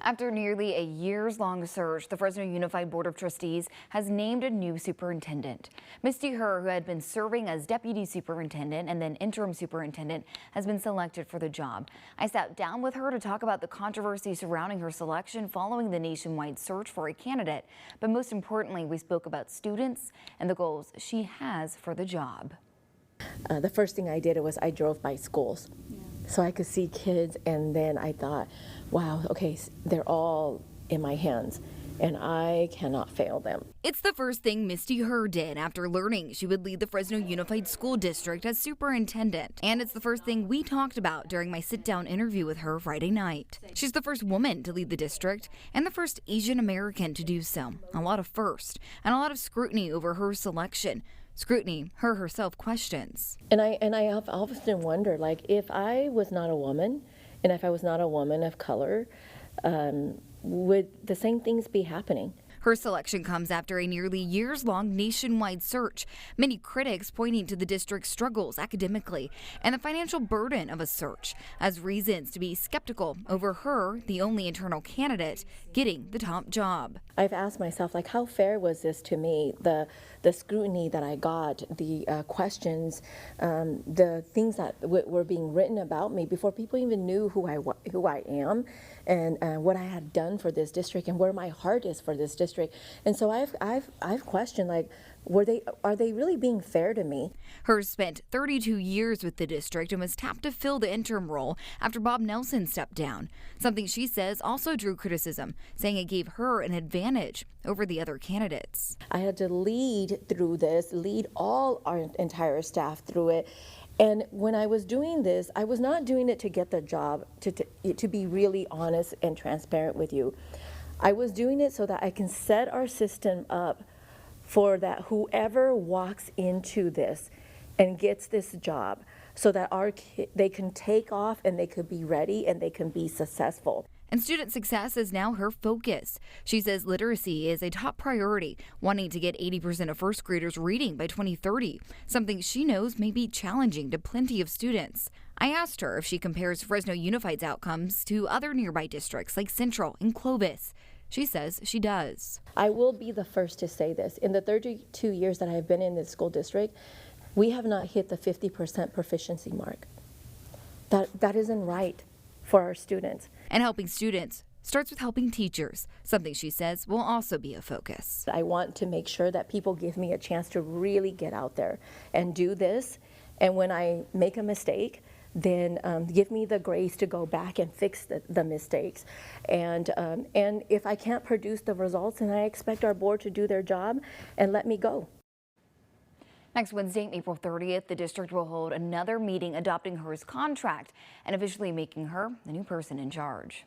After nearly a years-long search, the Fresno Unified Board of Trustees has named a new superintendent. Misty Herr, who had been serving as deputy superintendent and then interim superintendent, has been selected for the job. I sat down with her to talk about the controversy surrounding her selection following the nationwide search for a candidate. But most importantly, we spoke about students and the goals she has for the job. The first thing I did was I drove by schools. So I could see kids, and then I thought, wow, okay, they're all in my hands, and I cannot fail them. It's the first thing Misty Herr did after learning she would lead the Fresno Unified School District as superintendent. And it's the first thing we talked about during my sit-down interview with her Friday night. She's the first woman to lead the district and the first Asian American to do so. A lot of firsts and a lot of scrutiny over her selection. Scrutiny Herr herself questions. And I have often wondered, like, if I was not a woman, and if I was not a woman of color, would the same things be happening? Her selection comes after a nearly years-long nationwide search, many critics pointing to the district's struggles academically and the financial burden of a search as reasons to be skeptical over her, the only internal candidate, getting the top job. I've asked myself, like, how fair was this to me? The scrutiny that I got, the questions, the things that were being written about me before people even knew who I am and what I had done for this district and where my heart is for this district. And so I've questioned, like, are they really being fair to me? Herr spent 32 years with the district and was tapped to fill the interim role after Bob Nelson stepped down, something she says also drew criticism, saying it gave her an advantage over the other candidates. I had to lead through this, lead all our entire staff through it. And when I was doing this, I was not doing it to get the job, to be really honest and transparent with you. I was doing it so that I can set our system up for that whoever walks into this and gets this job, so that they can take off and they could be ready and they can be successful. And student success is now her focus. She says literacy is a top priority, wanting to get 80% of first graders reading by 2030, something she knows may be challenging to plenty of students. I asked her if she compares Fresno Unified's outcomes to other nearby districts like Central and Clovis. She says she does. I will be the first to say this. In the 32 years that I've been in this school district, we have not hit the 50% proficiency mark. That isn't right for our students. And helping students starts with helping teachers, something she says will also be a focus. I want to make sure that people give me a chance to really get out there and do this. And when I make a mistake, then give me the grace to go back and fix the mistakes. And if I can't produce the results, then I expect our board to do their job and let me go. Next Wednesday, April 30th, the district will hold another meeting adopting Herr's contract and officially making her the new person in charge.